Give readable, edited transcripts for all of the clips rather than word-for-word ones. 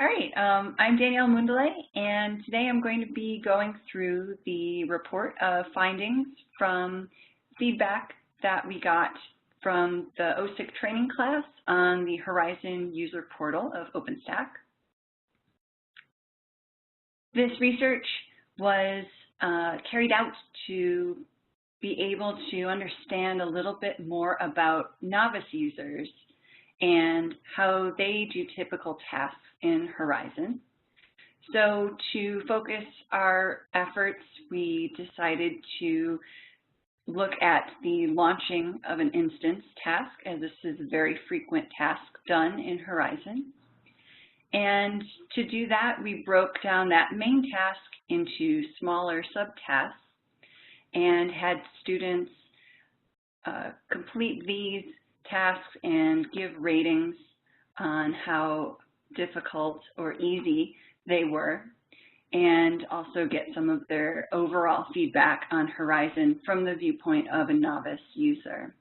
All right, I'm Danielle Mundele, and today I'm going to be going through the report of findings from feedback that we got from the OSIC training class on the Horizon user portal of OpenStack. This research was carried out to be able to understand a little bit more about novice users and how they do typical tasks in Horizon. So to focus our efforts, we decided to look at the launching of an instance task, as this is a very frequent task done in Horizon. And to do that, we broke down that main task into smaller subtasks and had students complete these tasks and give ratings on how difficult or easy they were, and also get some of their overall feedback on Horizon from the viewpoint of a novice user.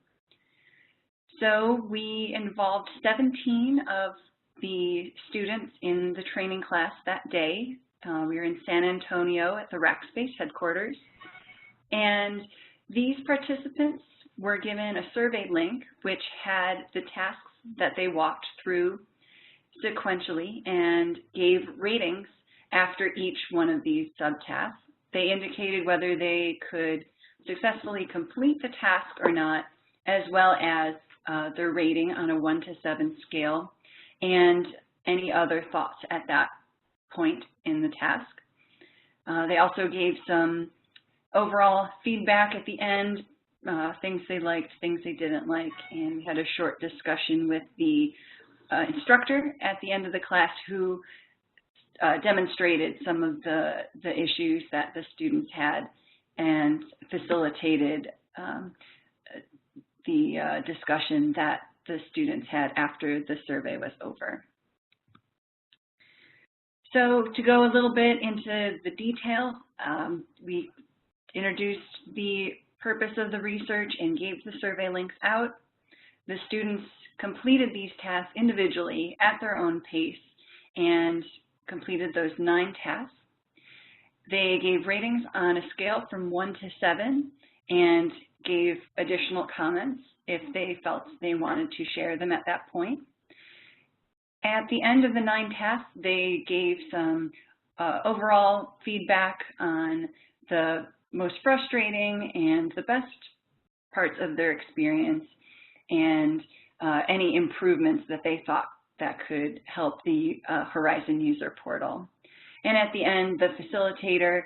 So we involved 17 of the students in the training class that day. We were in San Antonio at the Rackspace headquarters, and these participants were given a survey link which had the tasks that they walked through sequentially and gave ratings after each one of these subtasks. They indicated whether they could successfully complete the task or not, as well as their rating on a 1 to 7 scale and any other thoughts at that point in the task. They also gave some overall feedback at the end, things they liked, things they didn't like, and we had a short discussion with the instructor at the end of the class who demonstrated some of the issues that the students had and facilitated the discussion that the students had after the survey was over. So to go a little bit into the detail, we introduced the purpose of the research and gave the survey links out. The students completed these tasks individually at their own pace and completed those 9 tasks. They gave ratings on a scale from 1 to 7 and gave additional comments if they felt they wanted to share them at that point. At the end of the 9 tasks, they gave some overall feedback on the most frustrating and the best parts of their experience and any improvements that they thought that could help the Horizon user portal. And at the end, the facilitator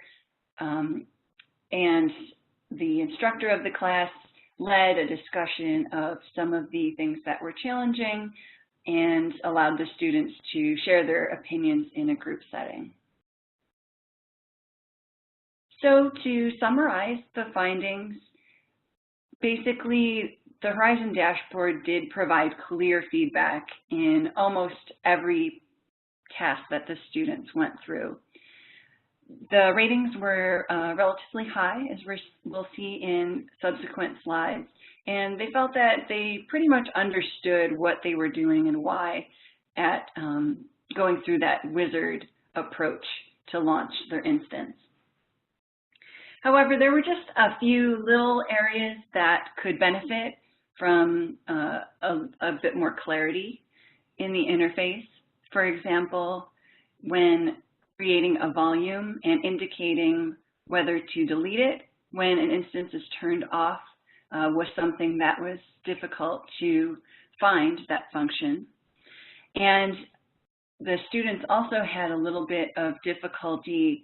and the instructor of the class led a discussion of some of the things that were challenging and allowed the students to share their opinions in a group setting. So to summarize the findings, basically the Horizon dashboard did provide clear feedback in almost every task that the students went through. The ratings were relatively high, as we'll see in subsequent slides, and they felt that they pretty much understood what they were doing and why at going through that wizard approach to launch their instance. However, there were just a few little areas that could benefit from a bit more clarity in the interface. For example, when creating a volume and indicating whether to delete it when an instance is turned off was something that was difficult to find, that function. And the students also had a little bit of difficulty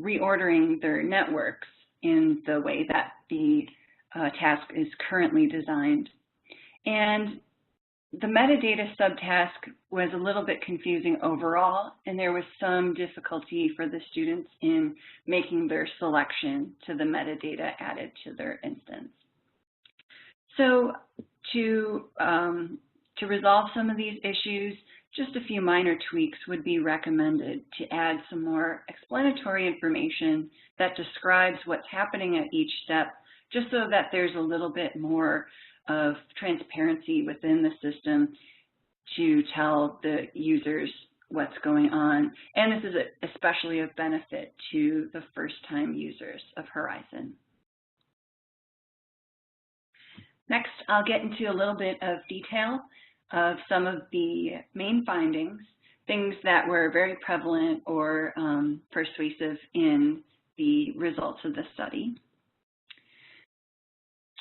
reordering their networks in the way that the task is currently designed. And the metadata subtask was a little bit confusing overall, and there was some difficulty for the students in making their selection to the metadata added to their instance. So to resolve some of these issues, just a few minor tweaks would be recommended to add some more explanatory information that describes what's happening at each step, just so that there's a little bit more of transparency within the system to tell the users what's going on. And this is especially of benefit to the first-time users of Horizon. Next, I'll get into a little bit of detail of some of the main findings, things that were very prevalent or persuasive in the results of the study.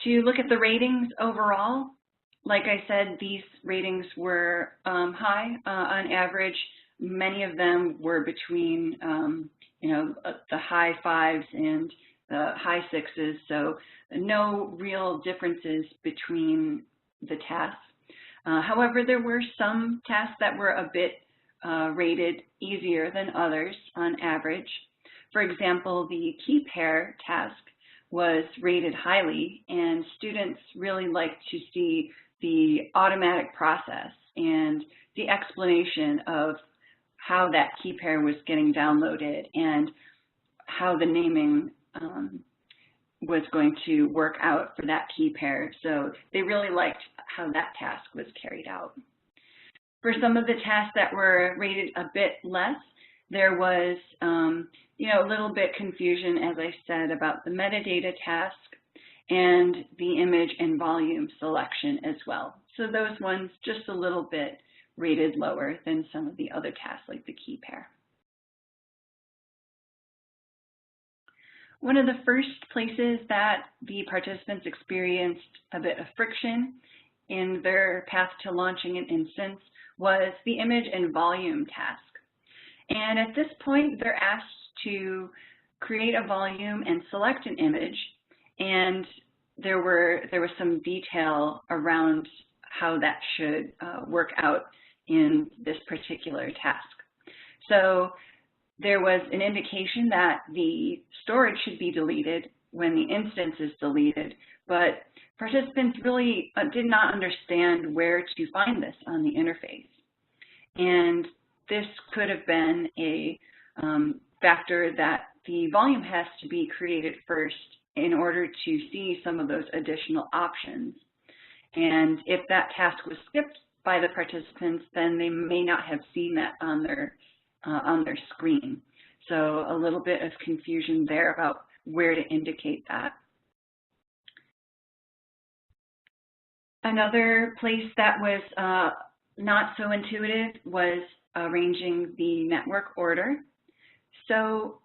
To look at the ratings overall, like I said, these ratings were high on average. Many of them were between, the high 5s and the high 6s, so no real differences between the tasks. However, there were some tasks that were a bit rated easier than others on average. For example, the key pair task was rated highly, and students really liked to see the automatic process and the explanation of how that key pair was getting downloaded and how the naming was going to work out for that key pair. So they really liked how that task was carried out. For some of the tasks that were rated a bit less, there was a little bit confusion, as I said, about the metadata task and the image and volume selection as well. So those ones just a little bit rated lower than some of the other tasks like the key pair. One of the first places that the participants experienced a bit of friction in their path to launching an instance was the image and volume task. And at this point, they're asked to create a volume and select an image, and there was some detail around how that should work out in this particular task. So there was an indication that the storage should be deleted when the instance is deleted, but participants really did not understand where to find this on the interface. And this could have been a factor that the volume has to be created first in order to see some of those additional options. And if that task was skipped by the participants, then they may not have seen that on their screen. So a little bit of confusion there about where to indicate that. Another place that was not so intuitive was arranging the network order. So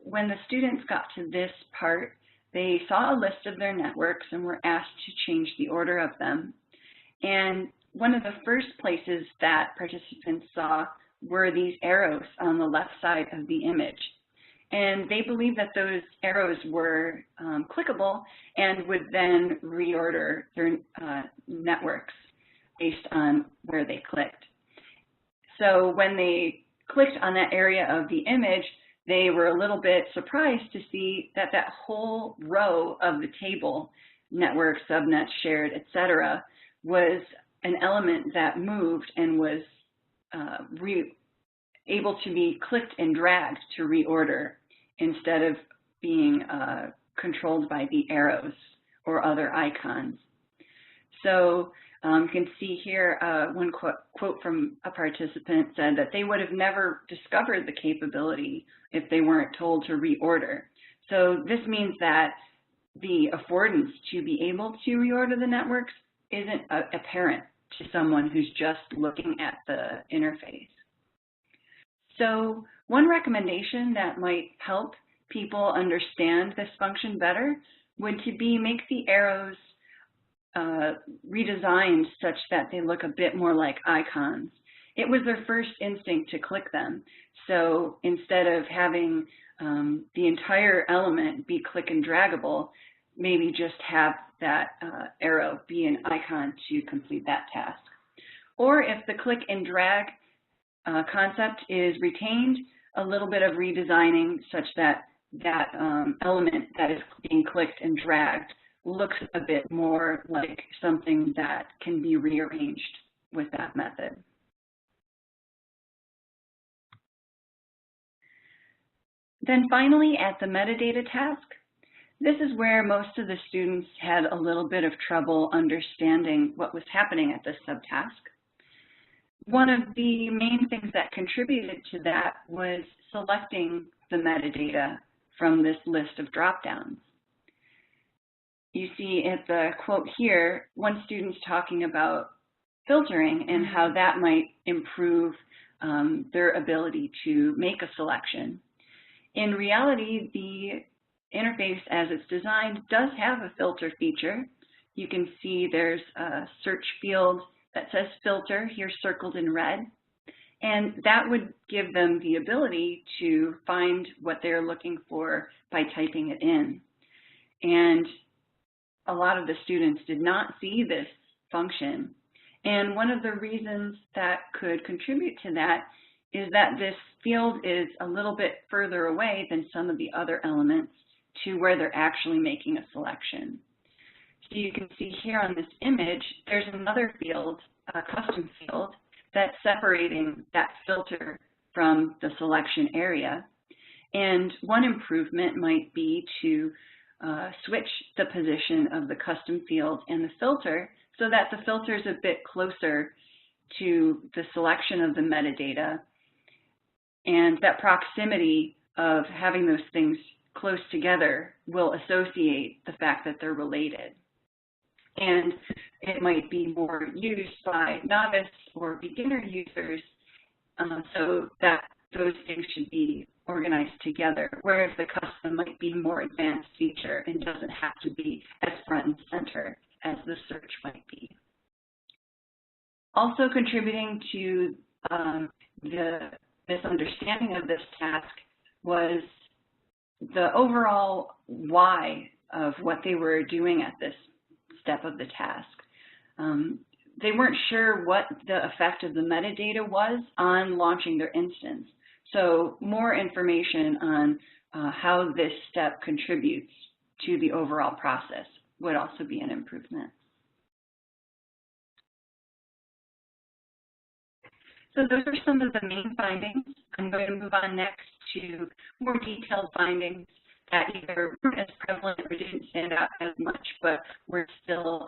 when the students got to this part, they saw a list of their networks and were asked to change the order of them. And one of the first places that participants saw were these arrows on the left side of the image. And they believed that those arrows were clickable and would then reorder their networks based on where they clicked. So when they clicked on that area of the image, they were a little bit surprised to see that that whole row of the table, network, subnet, shared, etc., was an element that moved and was able to be clicked and dragged to reorder instead of being controlled by the arrows or other icons. So you can see here one quote from a participant said that they would have never discovered the capability if they weren't told to reorder. So this means that the affordance to be able to reorder the networks isn't apparent to someone who's just looking at the interface. So one recommendation that might help people understand this function better would to be make the arrows redesigned such that they look a bit more like icons. It was their first instinct to click them. So instead of having the entire element be click and draggable, maybe just have that arrow be an icon to complete that task. Or if the click and drag concept is retained, a little bit of redesigning such that that element that is being clicked and dragged looks a bit more like something that can be rearranged with that method. Then finally, at the metadata task, this is where most of the students had a little bit of trouble understanding what was happening at this subtask. one of the main things that contributed to that was selecting the metadata from this list of dropdowns. You see at the quote here, one student's talking about filtering and how that might improve their ability to make a selection. In reality, the interface as it's designed does have a filter feature. You can see there's a search field that says filter here circled in red, and that would give them the ability to find what they're looking for by typing it in. And a lot of the students did not see this function. And one of the reasons that could contribute to that is that this field is a little bit further away than some of the other elements to where they're actually making a selection. So you can see here on this image, there's another field, a custom field, that's separating that filter from the selection area. And one improvement might be to switch the position of the custom field and the filter so that the filter is a bit closer to the selection of the metadata. And that proximity of having those things close together will associate the fact that they're related. And it might be more used by novice or beginner users so that those things should be organized together, whereas the custom might be more advanced feature and doesn't have to be as front and center as the search might be. Also contributing to the misunderstanding of this task was the overall why of what they were doing at this step of the task. They weren't sure what the effect of the metadata was on launching their instance. So more information on how this step contributes to the overall process would also be an improvement. So those are some of the main findings. I'm going to move on next to more detailed findings that either weren't as prevalent or didn't stand out as much, but were still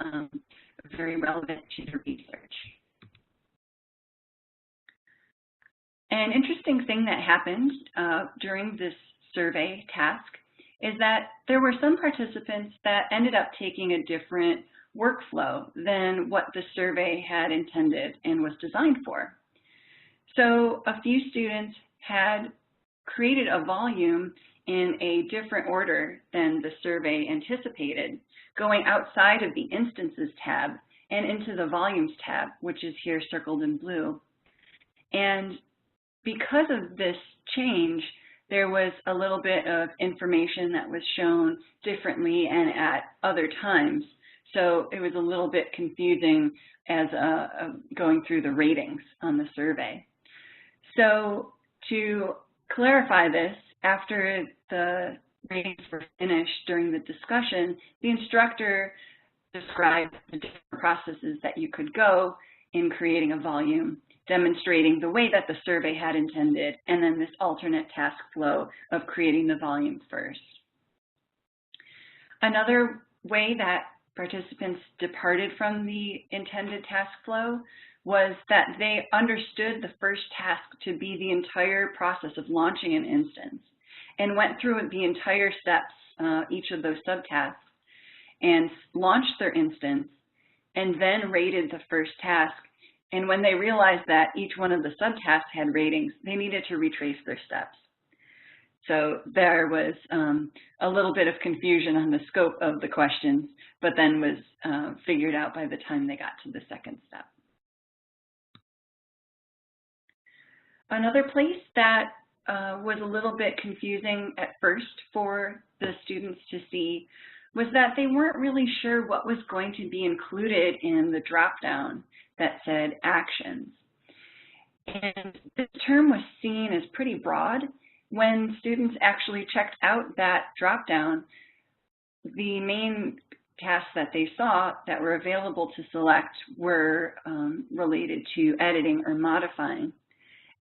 very relevant to the research. An interesting thing that happened during this survey task is that there were some participants that ended up taking a different workflow than what the survey had intended and was designed for. So a few students had created a volume in a different order than the survey anticipated, going outside of the Instances tab and into the Volumes tab, which is here circled in blue. And because of this change, there was a little bit of information that was shown differently and at other times. So it was a little bit confusing as going through the ratings on the survey. So to clarify this, after the ratings were finished during the discussion, the instructor described the different processes that you could go in creating a volume, demonstrating the way that the survey had intended, and then this alternate task flow of creating the volume first. Another way that participants departed from the intended task flow was that they understood the first task to be the entire process of launching an instance and went through the entire steps, each of those subtasks, and launched their instance and then rated the first task. And when they realized that each one of the subtasks had ratings, they needed to retrace their steps. So there was a little bit of confusion on the scope of the questions, but then was figured out by the time they got to the second step. Another place that was a little bit confusing at first for the students to see was that they weren't really sure what was going to be included in the dropdown that said actions. And this term was seen as pretty broad. When students actually checked out that dropdown, the main tasks that they saw that were available to select were related to editing or modifying.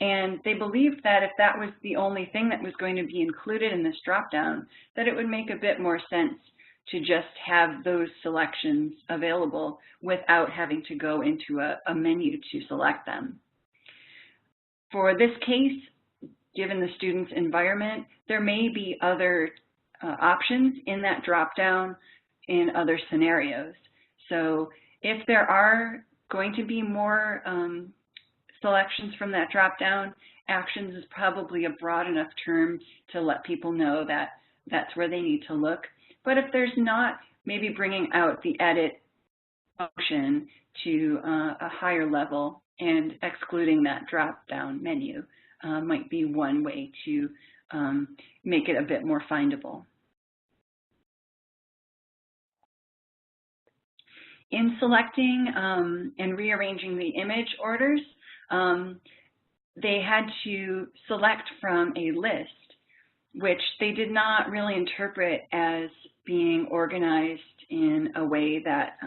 And they believed that if that was the only thing that was going to be included in this dropdown, that it would make a bit more sense to just have those selections available without having to go into a menu to select them. For this case, given the student's environment, there may be other options in that drop-down in other scenarios. So if there are going to be more selections from that drop-down, actions is probably a broad enough term to let people know that that's where they need to look. But if there's not, maybe bringing out the edit function to a higher level and excluding that drop-down menu might be one way to make it a bit more findable. In selecting and rearranging the image orders, they had to select from a list, which they did not really interpret as being organized in a way that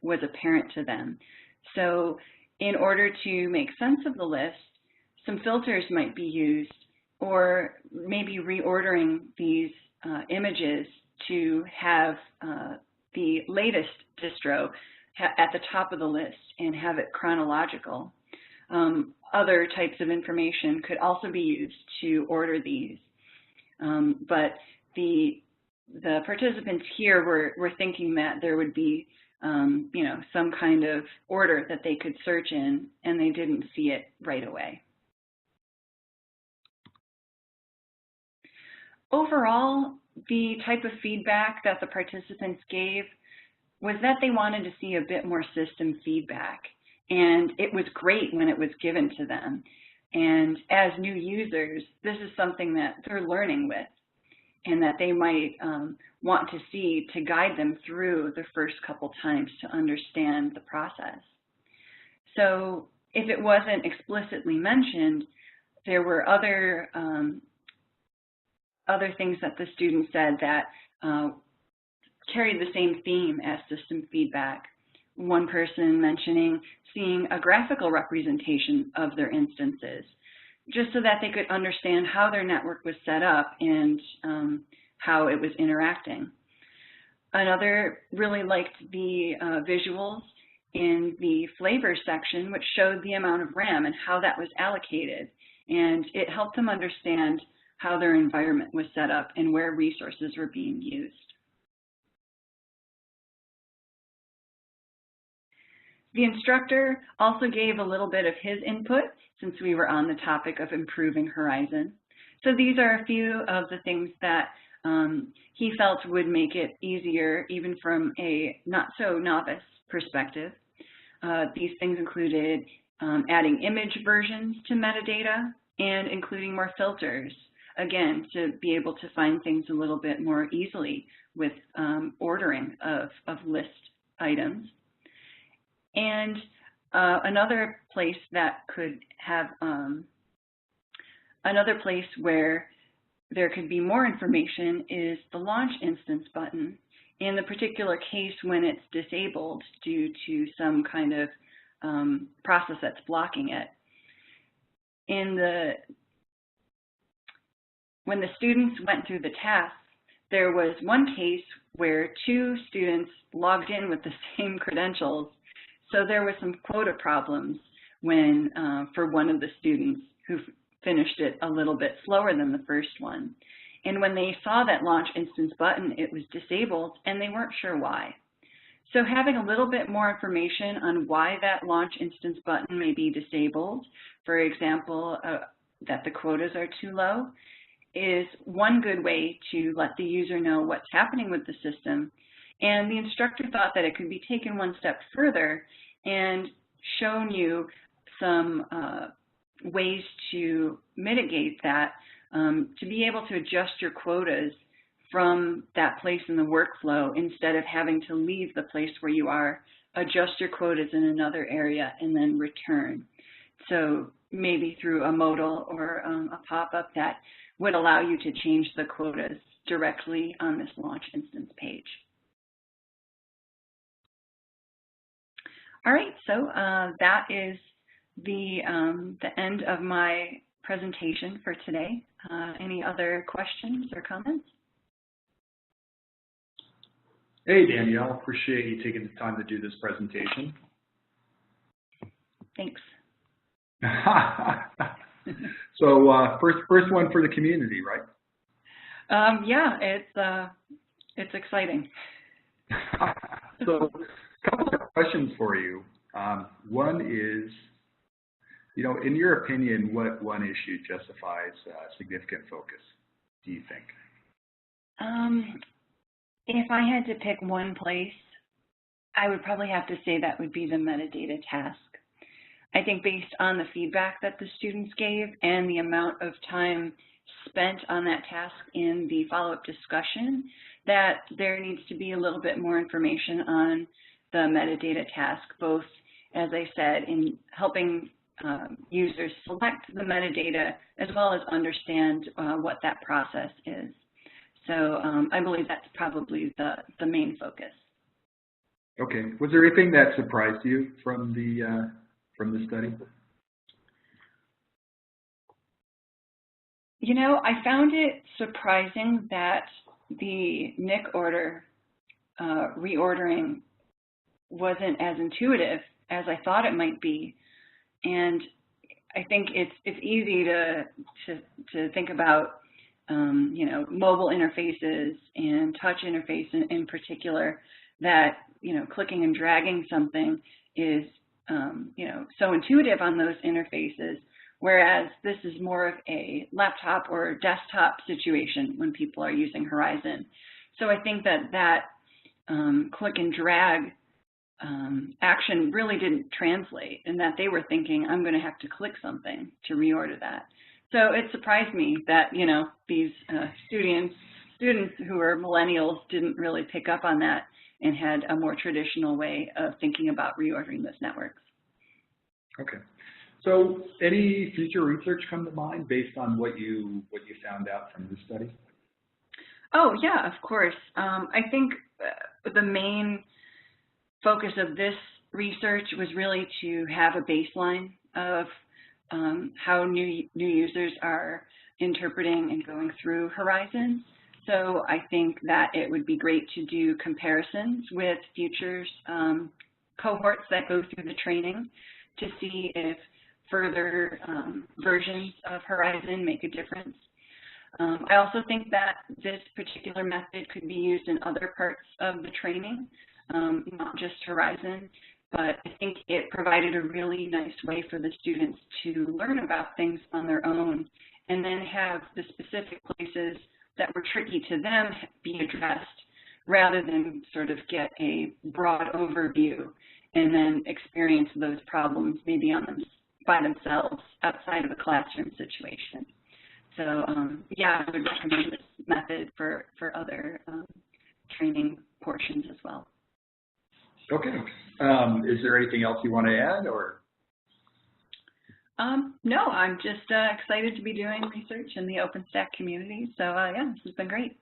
was apparent to them. So in order to make sense of the list, some filters might be used, or maybe reordering these images to have the latest distro at the top of the list and have it chronological. Other types of information could also be used to order these. But the participants here were thinking that there would be some kind of order that they could search in, and they didn't see it right away. Overall, the type of feedback that the participants gave was that they wanted to see a bit more system feedback. And it was great when it was given to them. And as new users, this is something that they're learning with and that they might want to see to guide them through the first couple times to understand the process. So if it wasn't explicitly mentioned, there were other things that the student said that carried the same theme as system feedback. One person mentioning seeing a graphical representation of their instances, just so that they could understand how their network was set up and how it was interacting. Another really liked the visuals in the flavor section, which showed the amount of RAM and how that was allocated. And it helped them understand how their environment was set up and where resources were being used. The instructor also gave a little bit of his input since we were on the topic of improving Horizon. So these are a few of the things that he felt would make it easier even from a not so novice perspective. These things included adding image versions to metadata and including more filters, again, to be able to find things a little bit more easily with ordering of list items. And another place that could have, another place where there could be more information is the launch instance button in the particular case when it's disabled due to some kind of process that's blocking it. When the students went through the tasks, there was one case where two students logged in with the same credentials. So there was some quota problems when, for one of the students who finished it a little bit slower than the first one. And when they saw that launch instance button, it was disabled and they weren't sure why. So having a little bit more information on why that launch instance button may be disabled, for example, that the quotas are too low, is one good way to let the user know what's happening with the system. And the instructor thought that it could be taken one step further and shown you some ways to mitigate that, to be able to adjust your quotas from that place in the workflow instead of having to leave the place where you are, adjust your quotas in another area, and then return. So maybe through a modal or a pop-up that would allow you to change the quotas directly on this launch instance page. All right, so that is the end of my presentation for today. Any other questions or comments? Hey, Danielle, appreciate you taking the time to do this presentation. Thanks. So first one for the community, right? Yeah, it's exciting. So a couple of questions for you. One is, in your opinion, what one issue justifies significant focus, do you think? If I had to pick one place, I would probably have to say that would be the metadata task. I think based on the feedback that the students gave and the amount of time spent on that task in the follow-up discussion, that there needs to be a little bit more information on the metadata task, both, as I said, in helping users select the metadata as well as understand what that process is. So I believe that's probably the main focus. Okay. Was there anything that surprised you from the study? I found it surprising that the NIC order reordering wasn't as intuitive as I thought it might be, and I think it's easy to think about mobile interfaces and touch interface in particular, that clicking and dragging something is so intuitive on those interfaces, whereas this is more of a laptop or desktop situation when people are using Horizon. So I think that click and drag action really didn't translate, and that they were thinking, I'm going to have to click something to reorder that. So it surprised me that these students who are millennials didn't really pick up on that and had a more traditional way of thinking about reordering those networks. Okay. So any future research come to mind based on what you found out from this study? Oh, yeah, of course. I think the main focus of this research was really to have a baseline of how new users are interpreting and going through Horizon. So I think that it would be great to do comparisons with futures cohorts that go through the training to see if further versions of Horizon make a difference. I also think that this particular method could be used in other parts of the training, not just Horizon, but I think it provided a really nice way for the students to learn about things on their own and then have the specific places that were tricky to them be addressed, rather than sort of get a broad overview and then experience those problems maybe by themselves outside of a classroom situation. So yeah, I would recommend this method for other training portions as well. Okay. Is there anything else you want to add, or? No, I'm just excited to be doing research in the OpenStack community. So yeah, this has been great.